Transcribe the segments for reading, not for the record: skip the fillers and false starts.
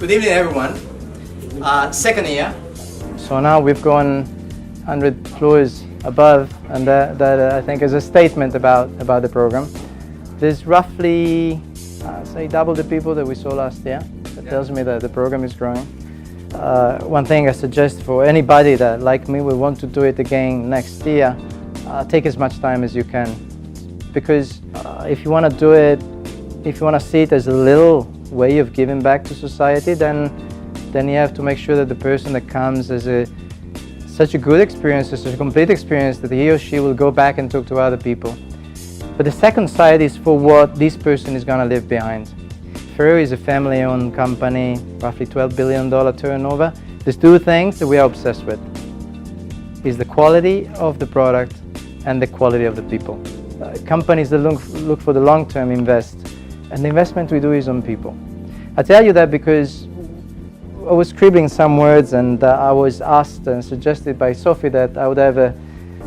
Good evening, everyone. Second year. So now we've gone 100 floors above, and that I think is a statement about the program. There's roughly, say, double the people that we saw last year. That tells me that the program is growing. One thing I suggest for anybody that, like me, will want to do it again next year, take as much time as you can. Because if you want to do it, if you want to see it as a little way of giving back to society, then you have to make sure that the person that comes has such a good experience, such a complete experience, that he or she will go back and talk to other people. But the second side is for what this person is going to leave behind. Ferrero is a family-owned company, roughly $12 billion turnover. There's two things that we are obsessed with. Is the quality of the product and the quality of the people. Companies that look for the long-term invest, and the investment we do is on people. I tell you that because I was scribbling some words, and I was asked and suggested by Sophie that I would have a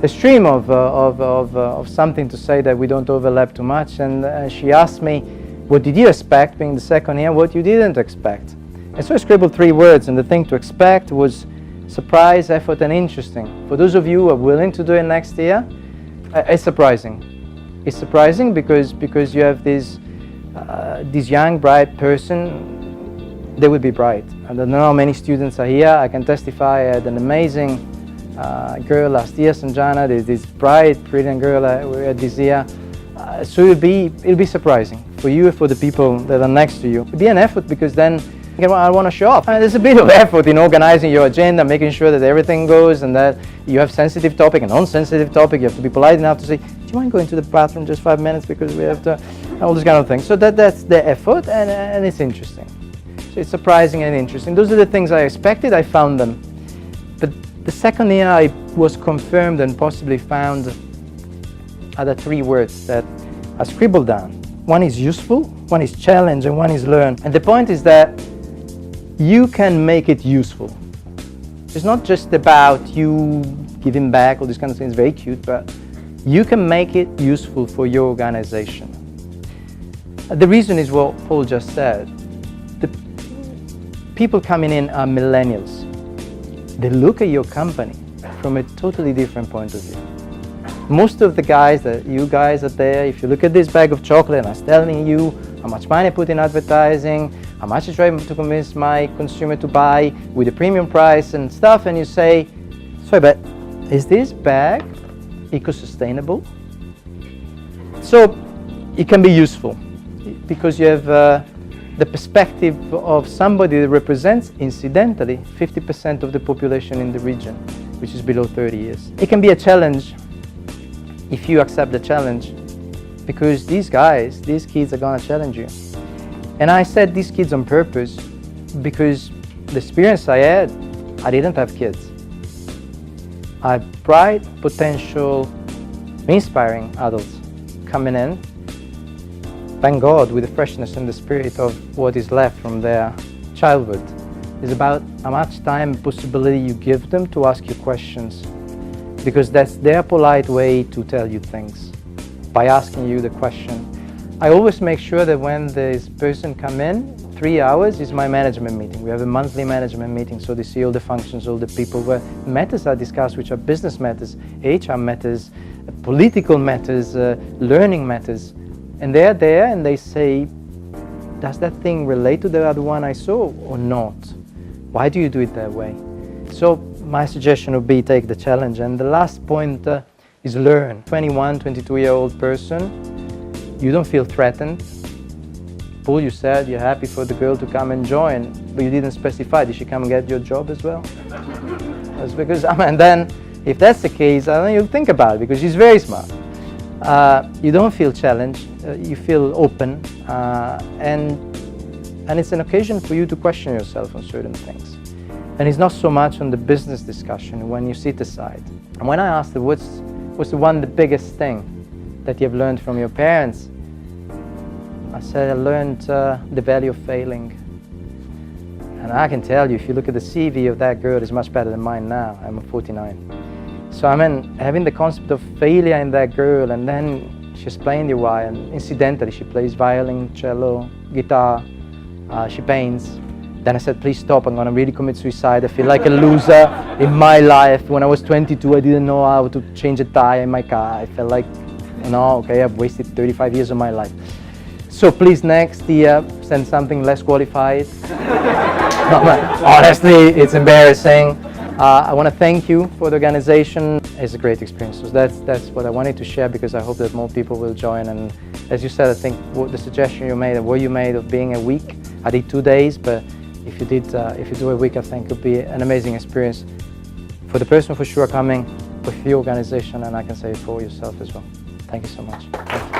stream of something to say that we don't overlap too much, and she asked me, what did you expect being the second year, what you didn't expect? And so I scribbled 3 words, and the thing to expect was surprise, effort, and interesting. For those of you who are willing to do it next year, it's surprising. It's surprising because you have this young, bright person. They will be bright. I don't know how many students are here. I can testify I had an amazing girl last year, Sanjana. There's this bright, brilliant girl we had this year. So it'll be surprising for you and for the people that are next to you. It'll be an effort because then I want to show up. There's a bit of effort in organizing your agenda, making sure that everything goes and that you have sensitive topic and non-sensitive topic. You have to be polite enough to say, do you mind going to the bathroom just 5 minutes because we have to, all this kind of thing. So that's the effort, and it's interesting. So it's surprising and interesting. Those are the things I expected. I found them. But the second year I was confirmed and possibly found other 3 words that I scribbled down. One is useful, one is challenge, and one is learn. And the point is that you can make it useful. It's not just about you giving back, all these kind of things, very cute, but you can make it useful for your organization. The reason is what Paul just said. The people coming in are millennials. They look at your company from a totally different point of view. Most of the guys that you guys are there, if you look at this bag of chocolate and I was telling you how much money I put in advertising, how much I try to convince my consumer to buy with a premium price and stuff, and you say, sorry, but is this bag eco-sustainable? So it can be useful because you have the perspective of somebody that represents, incidentally, 50% of the population in the region, which is below 30 years. It can be a challenge if you accept the challenge, because these kids are going to challenge you. And I said these kids on purpose because the experience I had, I didn't have kids. I have bright, potential, inspiring adults coming in, thank God, with the freshness and the spirit of what is left from their childhood. It's about how much time and possibility you give them to ask you questions, because that's their polite way to tell you things, by asking you the question. I always make sure that when this person come in, 3 hours is my management meeting. We have a monthly management meeting, so they see all the functions, all the people, where matters are discussed, which are business matters, HR matters, political matters, learning matters. And they're there and they say, does that thing relate to the other one I saw or not? Why do you do it that way? So my suggestion would be take the challenge. And the last point is learn. 21, 22-year-old person, you don't feel threatened. Paul, you said you're happy for the girl to come and join, but you didn't specify. Did she come and get your job as well? That's because, and then if that's the case, I don't know, you'll think about it, because she's very smart. You don't feel challenged, you feel open, and it's an occasion for you to question yourself on certain things. And it's not so much on the business discussion when you sit aside. And when I asked her, what's the biggest thing that you have learned from your parents? I said, I learned the value of failing. And I can tell you, if you look at the CV of that girl, it's much better than mine now. I'm 49. So I mean, having the concept of failure in that girl, and then she's playing the violin. Incidentally, she plays violin, cello, guitar, she paints. Then I said, please stop, I'm gonna really commit suicide. I feel like a loser in my life. When I was 22, I didn't know how to change a tire in my car. I felt like, okay, I've wasted 35 years of my life. So please, next year, send something less qualified. Honestly, it's embarrassing. I want to thank you for the organization. It's a great experience. So that's what I wanted to share, because I hope that more people will join. And as you said, I think the suggestion you made, what you made of being a week, I did 2 days, but if you do a week, I think it would be an amazing experience for the person for sure coming, with the organization, and I can say for yourself as well. Thank you so much. Thank you.